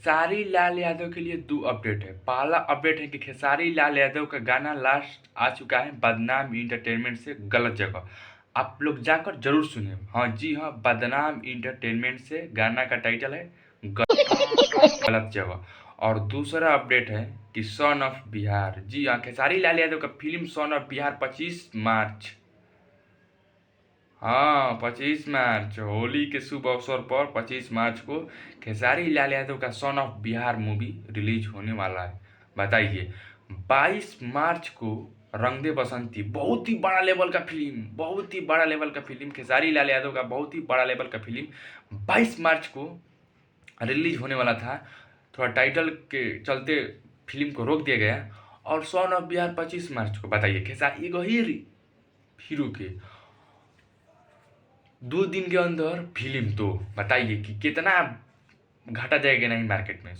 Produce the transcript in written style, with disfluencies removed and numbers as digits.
खेसारी लाल यादव के लिए 2 अपडेट है। पहला अपडेट है कि खेसारी लाल यादव का गाना लास्ट आ चुका है बदनाम एंटरटेनमेंट से गलत जगह। आप लोग जाकर जरूर सुनिए। हाँ जी हाँ, बदनाम एंटरटेनमेंट से गाना का टाइटल है गलत जगह। और दूसरा अपडेट है कि सन ऑफ बिहार, जी हाँ, खेसारी लाल यादव का फिल्म सन ऑफ बिहार 25 मार्च, हाँ 25 मार्च, होली के शुभ अवसर पर 25 मार्च को खेसारी लाल यादव का son of Bihar movie release होने वाला है। बताइए, 22 मार्च को रंग दे बसंती, बहुत ही बड़ा लेवल का फिल्म, बहुत ही बड़ा लेवल का फिल्म, खेसारी लाल यादव का बहुत ही बड़ा लेवल का फिल्म 22 मार्च को रिलीज होने वाला था। थोड़ा टाइटल के चलते फिल्म को रोक दिया गया। और सन ऑफ बिहार 25 मार्च को, बताइए, खेसारी एगो हीरो के 2 दिन के अंदर फिल्म, तो बताइए कि कितना घाटा जाएगा नहीं मार्केट में।